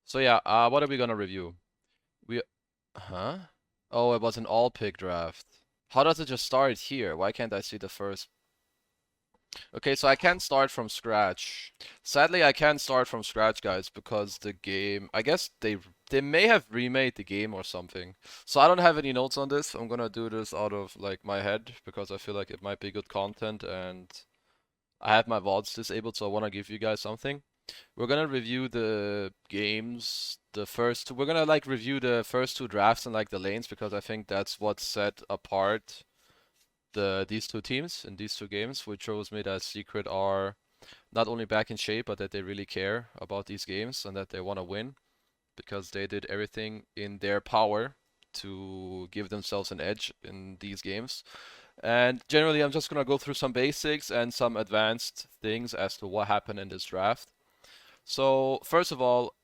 So yeah, what are we gonna review? We, huh? Oh, it was an all-pick draft. How does it just start here? Why can't I see the first? Okay, so I can't start from scratch. Sadly, I can't start from scratch, guys, because the game, I guess they may have remade the game or something. So I don't have any notes on this. I'm gonna do this out of like my head because I feel like it might be good content and I have my VODs disabled, so I want to give you guys something. We're gonna review the games, the first two. We're gonna like review the first two drafts and like the lanes because I think that's what set apart these two teams in these two games, which shows me that Secret are not only back in shape, but that they really care about these games and that they want to win because they did everything in their power to give themselves an edge in these games. And generally, I'm just gonna go through some basics and some advanced things as to what happened in this draft. So, first of all,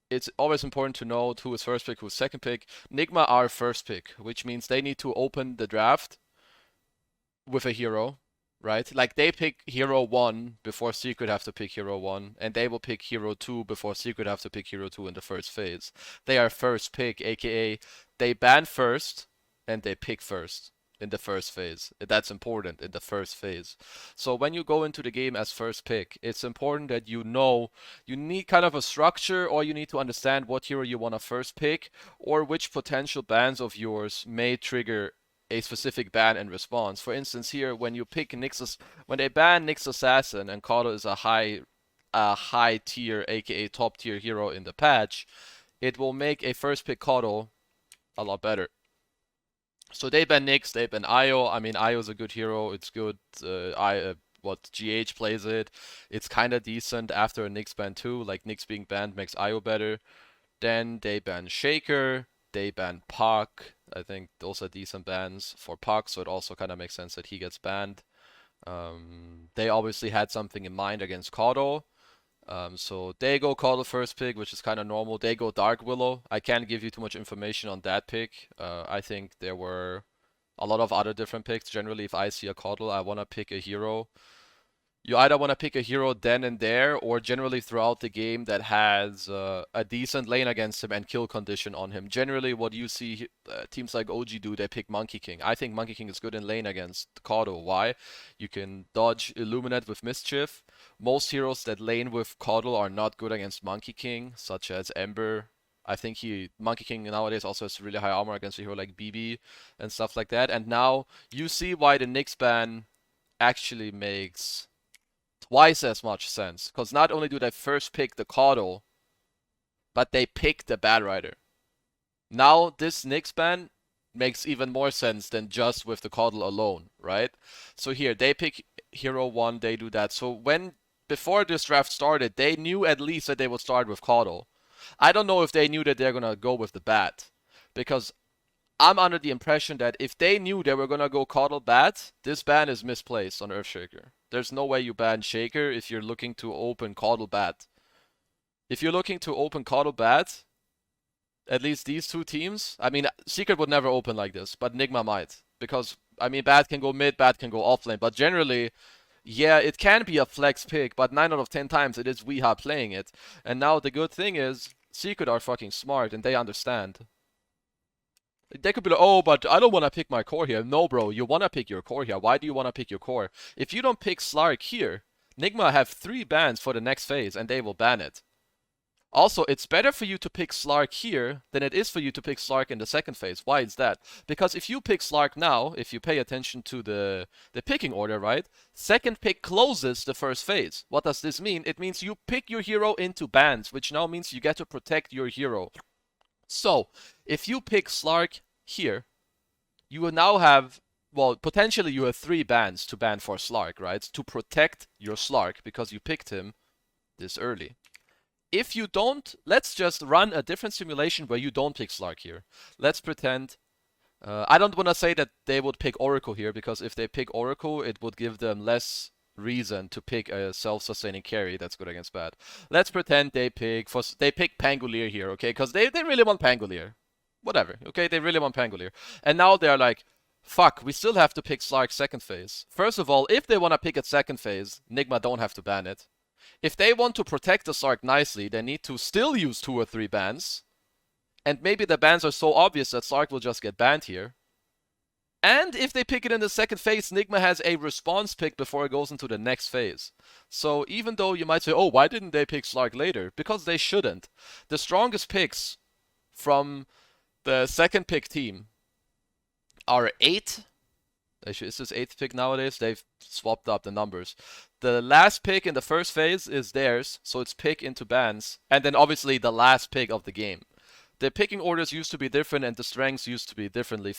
it's always important to note who is first pick, who's second pick. Nigma are first pick, which means they need to open the draft with a hero, right? Like they pick hero 1 before Secret have to pick hero 1, and they will pick hero 2 before Secret have to pick hero 2 in the first phase. They are first pick, aka they ban first and they pick first in the first phase. That's important in the first phase. So when you go into the game as first pick, it's important that you know you need kind of a structure or you need to understand what hero you want to first pick or which potential bans of yours may trigger a specific ban and response. For instance, here when you pick Nyx, when they ban Nyx Assassin and Kato is a high tier, aka top tier hero in the patch, it will make a first pick Kato a lot better. So they ban Nyx, they ban Io. I mean, Io's a good hero. It's good. What GH plays it. It's kind of decent after a Nyx ban too. Like Nyx being banned makes Io better. Then they ban Shaker. They ban Puck. I think those are decent bans for Puck, so it also kind of makes sense that he gets banned. They obviously had something in mind against Kato. So they go Kato first pick, which is kind of normal. They go Dark Willow. I can't give you too much information on that pick. I think there were a lot of other different picks. Generally, if I see a Kato, I want to pick a hero. You either want to pick a hero then and there, or generally throughout the game that has a decent lane against him and kill condition on him. Generally, what you see teams like OG do, they pick Monkey King. I think Monkey King is good in lane against Kato. Why? You can dodge Illuminate with Mischief. Most heroes that lane with Kato are not good against Monkey King, such as Ember. I think Monkey King nowadays also has really high armor against a hero like BB and stuff like that. And now you see why the Nyx ban actually makes twice as much sense. Because not only do they first pick the Caudal, but they pick the Bad Rider. Now this Nyx ban makes even more sense than just with the Caudal alone, right? So here, they pick Hero 1, they do that. So before this draft started, they knew at least that they would start with Caudal. I don't know if they knew that they're gonna go with the Bat. Because I'm under the impression that if they knew they were gonna go Caudal Bat, this ban is misplaced on Earthshaker. There's no way you ban Shaker if you're looking to open Caudal Bat. If you're looking to open Caudal Bat, at least these two teams, I mean, Secret would never open like this, but Nigma might. Because, I mean, Bat can go mid, Bat can go offlane, but generally, yeah, it can be a flex pick, but 9 out of 10 times it is Weeha playing it. And now the good thing is, Secret are fucking smart and they understand. They could be like, oh, but I don't want to pick my core here. No, bro, you want to pick your core here. Why do you want to pick your core? If you don't pick Slark here, Nigma have 3 bans for the next phase, and they will ban it. Also, it's better for you to pick Slark here than it is for you to pick Slark in the second phase. Why is that? Because if you pick Slark now, if you pay attention to the picking order, right? Second pick closes the first phase. What does this mean? It means you pick your hero into bans, which now means you get to protect your hero. So, if you pick Slark here, you will now have, well, potentially you have 3 bans to ban for Slark, right? To protect your Slark because you picked him this early. If you don't, let's just run a different simulation where you don't pick Slark here. Let's pretend, I don't want to say that they would pick Oracle here because if they pick Oracle, it would give them less reason to pick a self-sustaining carry that's good against bad. Let's pretend they pick Pangolier here, okay? Because they really want Pangolier. Whatever, okay? They really want Pangolier. And now they're like, fuck, we still have to pick Slark second phase. First of all, if they want to pick it second phase, Nigma don't have to ban it. If they want to protect the Slark nicely, they need to still use 2 or 3 bans. And maybe the bans are so obvious that Slark will just get banned here. And if they pick it in the second phase, Nigma has a response pick before it goes into the next phase. So even though you might say, oh, why didn't they pick Slark later? Because they shouldn't. The strongest picks from the second pick team are 8. Is this 8th pick nowadays? They've swapped up the numbers. The last pick in the first phase is theirs, so it's pick into bans. And then obviously the last pick of the game. The picking orders used to be different and the strengths used to be differently.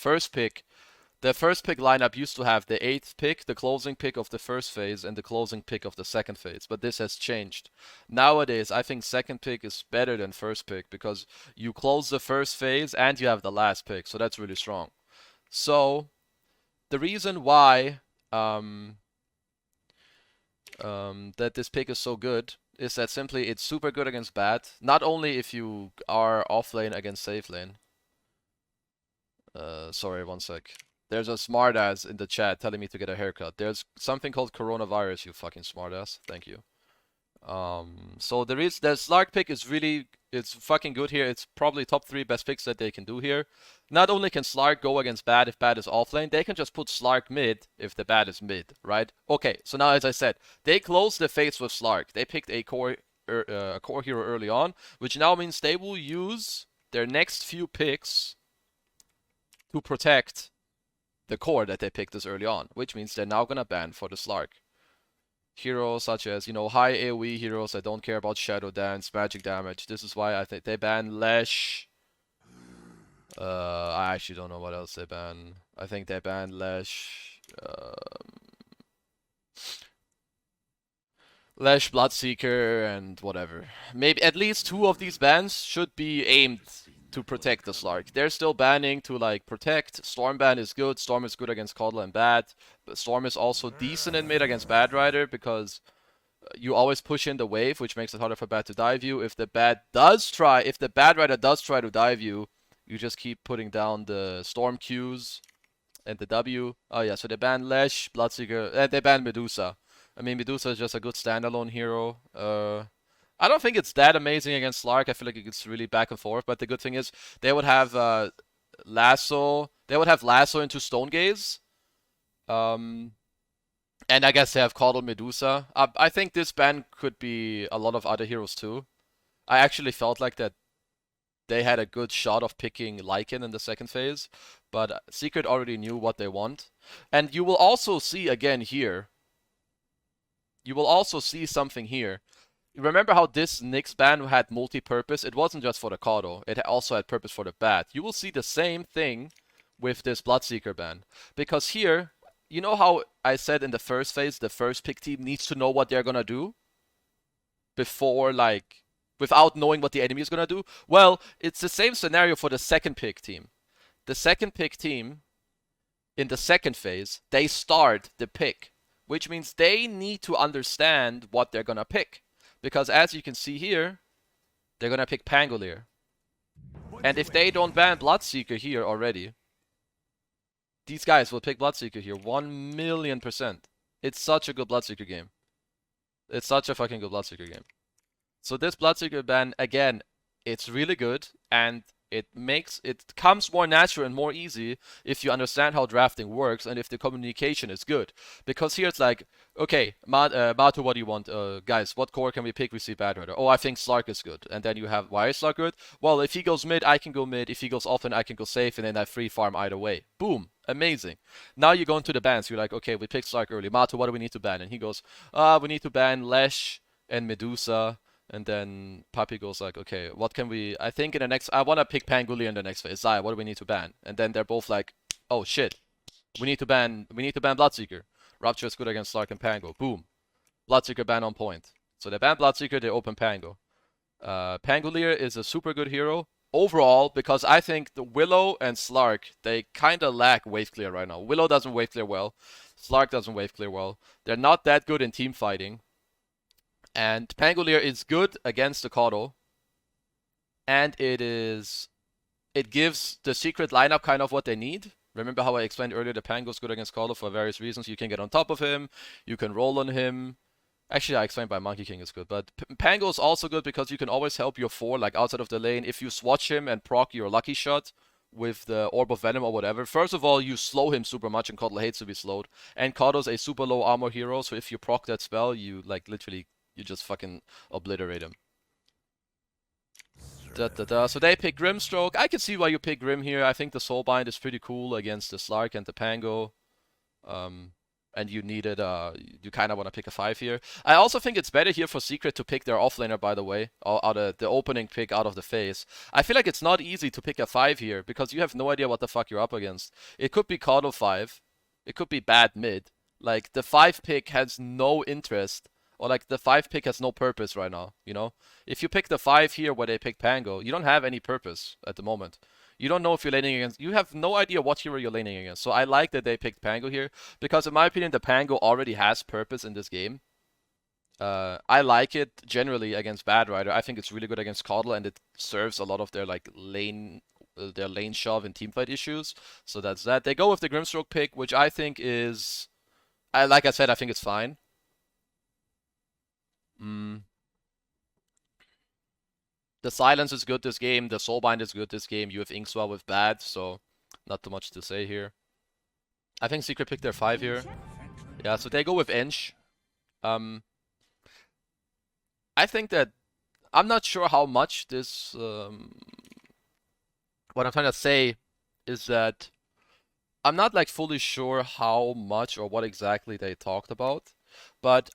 The first pick lineup used to have the 8th pick, the closing pick of the first phase, and the closing pick of the second phase, but this has changed. Nowadays, I think second pick is better than first pick because you close the first phase and you have the last pick, so that's really strong. So, the reason why that this pick is so good is that simply it's super good against bad, not only if you are off lane against safe lane. Sorry, one sec. There's a smartass in the chat telling me to get a haircut. There's something called coronavirus, you fucking smartass. Thank you. So the Slark pick is it's fucking good here. It's probably top 3 best picks that they can do here. Not only can Slark go against bad if bad is offlane, they can just put Slark mid if the bad is mid, right? Okay, so now as I said, they closed the phase with Slark. They picked a core hero early on, which now means they will use their next few picks to protect the core that they picked this early on, which means they're now gonna ban for the Slark. Heroes such as, high AoE heroes that don't care about Shadow Dance, magic damage. This is why I think they ban Lesh. I actually don't know what else they ban. I think they ban Lesh. Lesh, Bloodseeker, and whatever. Maybe at least 2 of these bans should be aimed to protect the Slark. They're still banning to protect. Stormban is good. Storm is good against Caudle and Bad. But Storm is also decent in mid against Bad Rider because you always push in the wave, which makes it harder for Bad to dive you. If the Bad Rider does try to dive you, you just keep putting down the Storm Qs and the W. Oh yeah, so they ban Lesh, Bloodseeker, and they ban Medusa. I mean, Medusa is just a good standalone hero. I don't think it's that amazing against Slark. I feel like it's really back and forth. But the good thing is they would have Lasso. They would have Lasso into Stone Gaze. And I guess they have Caudle Medusa. I think this ban could be a lot of other heroes too. I actually felt like that they had a good shot of picking Lycan in the second phase. But Secret already knew what they want. And you will also see again here. You will also see something here. Remember how this Nyx ban had multi-purpose? It wasn't just for the Caudle. It also had purpose for the Bat. You will see the same thing with this Bloodseeker ban. Because here, you know how I said in the first phase, the first pick team needs to know what they're gonna do? Before, without knowing what the enemy is gonna do? Well, it's the same scenario for the second pick team. The second pick team, in the second phase, they start the pick. Which means they need to understand what they're gonna pick. Because as you can see here, they're gonna pick Pangolier. And if they don't ban Bloodseeker here already, these guys will pick Bloodseeker here 1,000,000%. It's such a good Bloodseeker game. It's such a fucking good Bloodseeker game. So this Bloodseeker ban, again, it's really good, and it comes more natural and more easy if you understand how drafting works and if the communication is good. Because here it's like, okay, Matu, what do you want? Guys, what core can we pick? We see Bad Rider. Oh, I think Slark is good. And then you have, why is Slark good? Well, if he goes mid, I can go mid. If he goes off, then I can go safe, and then I free farm either way. Boom. Amazing. Now you go into the bans. You're like, okay, we picked Slark early. Matu, what do we need to ban? And he goes, we need to ban Lesh and Medusa. And then Papi goes like, okay, what can we... I think in the next... I want to pick Pangolier in the next phase. Zaya, what do we need to ban? And then they're both like, oh shit. We need to ban Bloodseeker. Rupture is good against Slark and Pango. Boom. Bloodseeker ban on point. So they ban Bloodseeker, they open Pango. Pangolier is a super good hero. Overall, because I think the Willow and Slark, they kind of lack wave clear right now. Willow doesn't wave clear well. Slark doesn't wave clear well. They're not that good in team fighting. And Pangolier is good against the Caudle. And it gives the Secret lineup kind of what they need. Remember how I explained earlier the Pango's good against Caudle for various reasons. You can get on top of him, you can roll on him, Actually, I explained by Monkey King is good, but Pango is also good because you can always help your 4 like outside of the lane. If you swatch him and proc your lucky shot with the Orb of Venom or whatever, first of all, you slow him super much, and Koddle hates to be slowed. And Koddle's a super low armor hero, so if you proc that spell, you like literally you just fucking obliterate him. So they pick Grimstroke. I can see why you pick Grim here. I think the Soulbind is pretty cool against the Slark and the Pango. And you needed, you kind of want to pick a 5 here. I also think it's better here for Secret to pick their offlaner, by the way, out of the opening pick out of the phase. I feel like it's not easy to pick a 5 here because you have no idea what the fuck you're up against. It could be Coddle 5. It could be bad mid. Like, the 5 pick has no interest, or like the 5 pick has no purpose right now, you know? If you pick the 5 here where they pick Pango, you don't have any purpose at the moment. You don't know if you're laning against. You have no idea what hero you're laning against. So I like that they picked Pango here because, in my opinion, the Pango already has purpose in this game. I like it generally against Bad Rider. I think it's really good against Coddle, and it serves a lot of their like lane, their lane shove and teamfight issues. So that's that. They go with the Grimstroke pick, which I think is, like I said, I think it's fine. Mm. The silence is good this game. The Soulbind is good this game. You have Inkswell with bad, so not too much to say here. I think Secret picked their 5 here. Yeah, so they go with Ench. I think that I'm not sure how much this. What I'm trying to say is that I'm not like fully sure how much or what exactly they talked about. But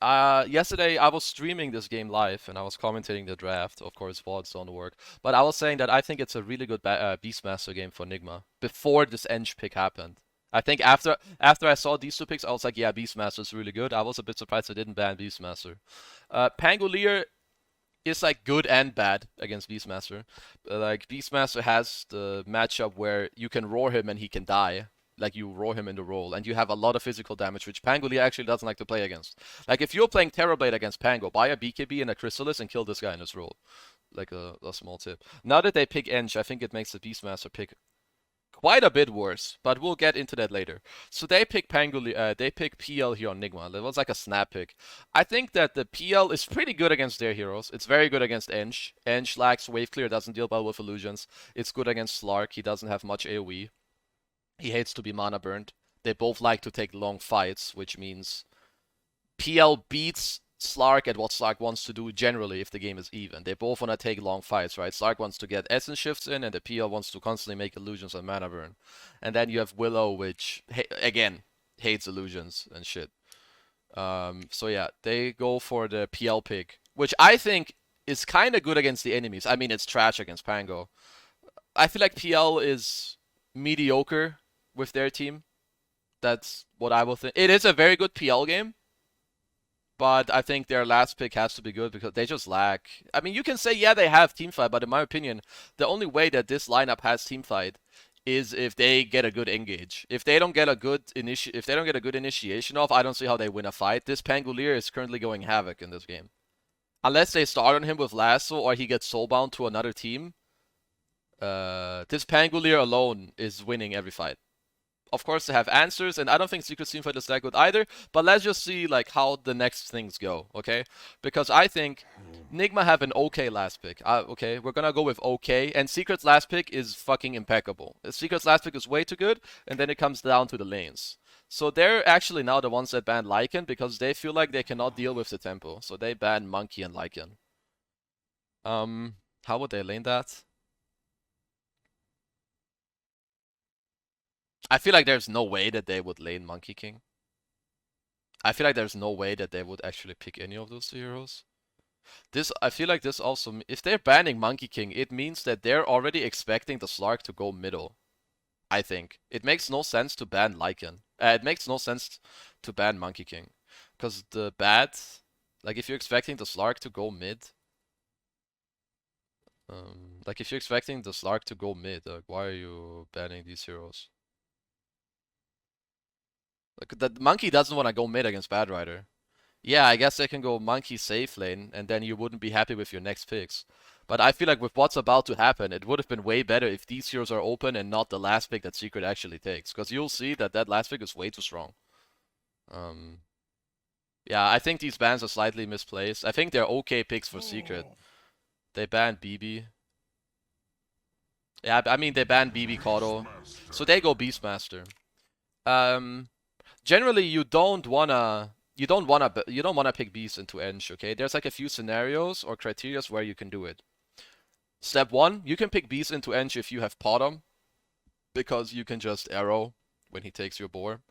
yesterday I was streaming this game live and I was commentating the draft. Of course, VODs don't work. But I was saying that I think it's a really good Beastmaster game for Nigma before this Ench pick happened. I think after I saw these 2 picks, I was like, yeah, Beastmaster is really good. I was a bit surprised I didn't ban Beastmaster. Pangolier is like good and bad against Beastmaster. Like Beastmaster has the matchup where you can roar him and he can die. Like you roar him in the roll, and you have a lot of physical damage, which Pangolier actually doesn't like to play against. Like if you're playing Terrorblade against Pango, buy a BKB and a Chrysalis and kill this guy in his roll. Like a small tip. Now that they pick Ench, I think it makes the Beastmaster pick quite a bit worse, but we'll get into that later. So they pick they pick PL here on Nigma. That was like a snap pick. I think that the PL is pretty good against their heroes. It's very good against Ench. Ench lacks wave clear, doesn't deal well with illusions. It's good against Slark. He doesn't have much AoE. He hates to be mana burned. They both like to take long fights, which means PL beats Slark at what Slark wants to do generally if the game is even. They both want to take long fights, right? Slark wants to get essence shifts in, and the PL wants to constantly make illusions and mana burn. And then you have Willow, which, again, hates illusions and shit. So yeah, they go for the PL pick, which I think is kind of good against the enemies. I mean, it's trash against Pango. I feel like PL is mediocre with their team. That's what I will think. It is a very good PL game, but I think their last pick has to be good because they just lack. I mean, you can say, yeah, they have teamfight, but in my opinion, the only way that this lineup has teamfight is if they get a good engage. If they don't get a good initiation off, I don't see how they win a fight. This Pangolier is currently going havoc in this game. Unless they start on him with Lasso or he gets soulbound to another team, this Pangolier alone is winning every fight. Of course, they have answers, and I don't think Secret Teamfight is that good either, but let's just see like how the next things go, okay? Because I think Nigma have an okay last pick. Okay, we're gonna go with okay, and Secret's last pick is fucking impeccable. Secret's last pick is way too good, and then it comes down to the lanes. So they're actually now the ones that ban Lycan because they feel like they cannot deal with the tempo. So they ban Monkey and Lycan. How would they lane that? I feel like there's no way that they would lane Monkey King. I feel like there's no way that they would actually pick any of those 2 heroes. I feel like this also, if they're banning Monkey King, it means that they're already expecting the Slark to go middle. I think. It makes no sense to ban Lycan. It makes no sense to ban Monkey King. Because the bad, like if you're expecting the Slark to go mid, like if you're expecting the Slark to go mid, like why are you banning these heroes? Like the Monkey doesn't want to go mid against Bad Rider. Yeah, I guess they can go Monkey safe lane, and then you wouldn't be happy with your next picks. But I feel like with what's about to happen, it would have been way better if these heroes are open and not the last pick that Secret actually takes. Because you'll see that that last pick is way too strong. Yeah, I think these bans are slightly misplaced. I think they're okay picks for Secret. They banned BB. Yeah, I mean they banned BB Kodo. So they go Beastmaster. Generally you don't wanna pick Beast into Ench, okay? There's like a few scenarios or criterias where you can do it. Step 1, you can pick Beast into Ench if you have Potom, because you can just arrow when he takes your boar.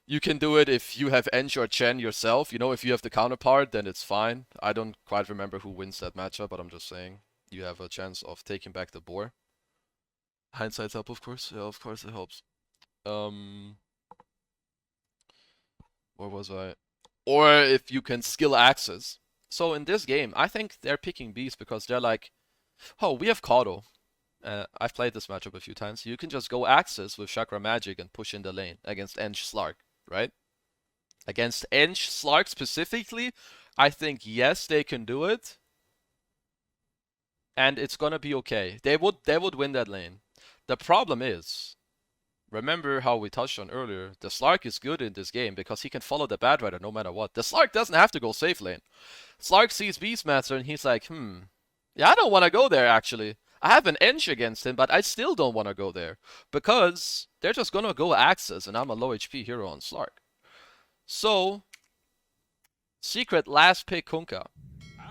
You can do it if you have Ench or Chen yourself. You know, if you have the counterpart, then it's fine. I don't quite remember who wins that matchup, but I'm just saying you have a chance of taking back the boar. Hindsight's up, of course. Yeah, of course it helps. Where was I? Or if you can skill access. So in this game, I think they're picking Beast because they're like, oh, we have Kato. I've played this matchup a few times. You can just go Axis with Chakra Magic and push in the lane against Ench Slark, right? Against Ench Slark specifically, I think yes, they can do it. And it's gonna be okay. They would win that lane. The problem is, remember how we touched on earlier, the Slark is good in this game because he can follow the Bad Rider no matter what. The Slark doesn't have to go safe lane. Slark sees Beastmaster and he's like, yeah, I don't want to go there actually. I have an Ench against him, but I still don't want to go there. Because they're just gonna go Axis and I'm a low HP hero on Slark. So, Secret last pick Kunkka,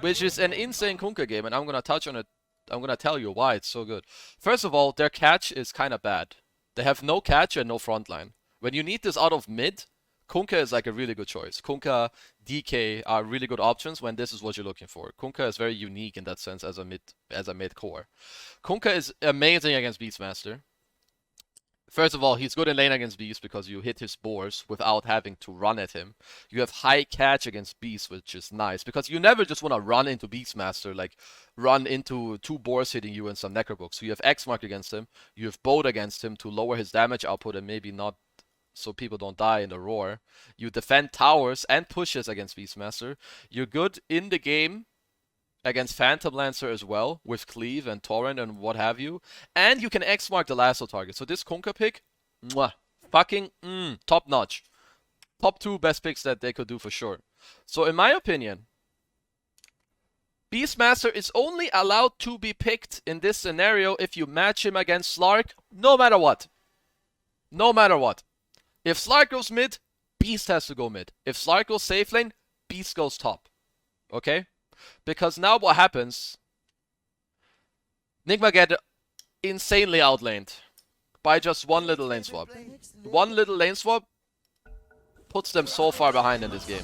which is an insane Kunkka game, and I'm gonna touch on it. I'm gonna tell you why it's so good. First of all, their catch is kind of bad. They have no catch and no frontline. When you need this out of mid, Kunkka is like a really good choice. Kunkka, DK are really good options when this is what you're looking for. Kunkka is very unique in that sense as a mid core. Kunkka is amazing against Beastmaster. First of all, he's good in lane against Beast because you hit his boars without having to run at him. You have high catch against Beast, which is nice because you never just want to run into Beastmaster, like run into two boars hitting you and some Necrobooks. So you have X Mark against him, you have Boat against him to lower his damage output and maybe not so people don't die in the roar. You defend towers and pushes against Beastmaster. You're good in the game against Phantom Lancer as well, with Cleave and Torrent and what have you. And you can X-Mark the lasso target. So this Kunkka pick, mwah, fucking top notch. Top 2 best picks that they could do for sure. So in my opinion, Beastmaster is only allowed to be picked in this scenario if you match him against Slark, no matter what. No matter what. If Slark goes mid, Beast has to go mid. If Slark goes safe lane, Beast goes top. Okay? Because now what happens, Nigma get insanely outlaned by just one little lane swap. One little lane swap puts them so far behind in this game.